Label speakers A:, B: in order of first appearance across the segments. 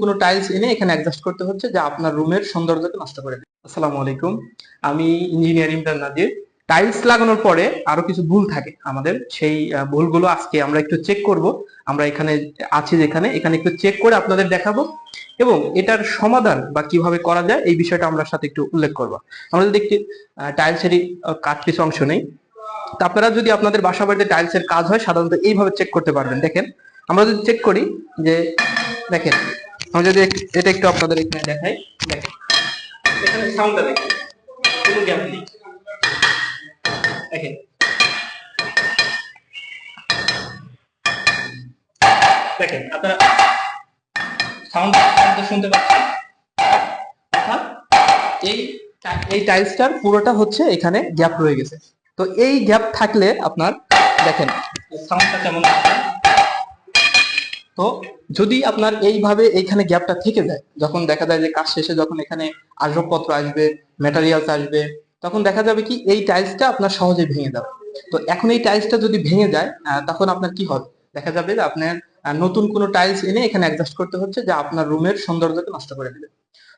A: কোনো টাইলস এনে এখানে অ্যাডজাস্ট করতে হচ্ছে, যা আপনার রুমের সৌন্দর্যকে নষ্ট করে দেবে। আসসালামু আলাইকুম, আমি ইঞ্জিনিয়ার ইমরান নাজির। টাইলস লাগানোর পরে আরো কিছু ভুল থাকে আমাদের, সেই ভুলগুলো আজকে আমরা একটু চেক করব। আমরা এখানে আছি যেখানে, এখানে একটু চেক করে আপনাদের দেখাবো এবং এটার সমাধান বা কিভাবে করা যায় এই বিষয়টা আমরা সাথে একটু উল্লেখ করব। আমরা যদি একটি টাইলসেরই কাট পিস অংশ নেই, তা আপনারা যদি আপনাদের বাসা বাড়িতে টাইলসের কাজ হয় সাধারণত এইভাবে চেক করতে পারবেন। দেখেন, আমরা যদি চেক করি যে, দেখেন, আমি যদি এটা একটু আপনাদের এখানে দেখাই, দেখেন এখানে সাউন্ডটা দেখেন, কোনো গ্যাপ নেই। দেখেন, দেখেন আপনারা সাউন্ড শুনতে পাচ্ছেন। অর্থাৎ এই এই টাইলসটার পুরোটা হচ্ছে এখানে গ্যাপ রয়ে গেছে। তো এই গ্যাপ থাকলে আপনার দেখেন সাউন্ডটা কেমন আসছে। তো যদি আপনার এইভাবে এইখানে গ্যাপটা থেকে যায়, যখন দেখা যায় যে কাজ শেষে যখন এখানে আসবাবপত্র আসবে, ম্যাটেরিয়ালস আসবে, তখন দেখা যাবে কি এই টাইলসটা আপনার সহজে ভেঙে যাবে। তো এখন এই টাইলসটা যদি ভেঙে যায়, তখন আপনার কি হবে, দেখা যাবে যে আপনার নতুন কোনো টাইলস এনে এখানে অ্যাডজাস্ট করতে হচ্ছে, যা আপনার রুমের সৌন্দর্যকে নষ্ট করে দেবে।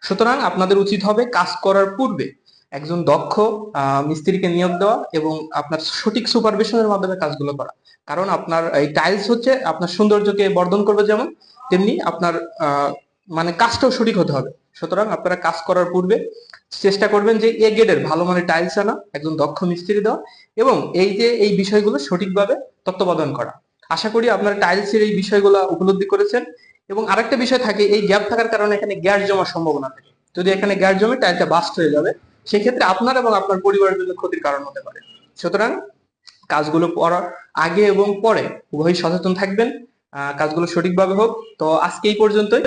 A: সুতরাং আপনাদের উচিত হবে কাজ করার পূর্বে একজন দক্ষ মিস্ত্রিকে নিয়োগ দেওয়া এবং আপনার সঠিক সুপারভিশনের মাধ্যমে কাজগুলো করা। কারণ আপনার এই টাইলস হচ্ছে আপনার সৌন্দর্যকে বর্ধন করবে, যেমন তেমনি আপনার মানে কাজটাও সঠিক হতে হবে। সুতরাং আপনারা কাজ করার পূর্বে চেষ্টা করবেন যে এ গ্রেডের ভালো মানের টাইলস আনা, একজন দক্ষ মিস্ত্রি দেওয়া এবং এই যে এই বিষয়গুলো সঠিকভাবে তত্ত্বাবধান করা। আশা করি আপনারা টাইলসের এই বিষয়গুলো উপলব্ধি করেছেন। এবং আরেকটা বিষয় থাকে, এই গ্যাপ থাকার কারণে এখানে গ্যাস জমার সম্ভাবনা থাকে। যদি এখানে গ্যাস জমে টাইলটা বাস্ট হয়ে যাবে, সেক্ষেত্রে আপনার এবং আপনার পরিবারের জন্য ক্ষতির কারণ হতে পারে। সুতরাং কাজগুলো করার আগে এবং পরে উভয়ই সচেতন থাকবেন, কাজগুলো সঠিকভাবে হোক। তো আজকে এই পর্যন্তই।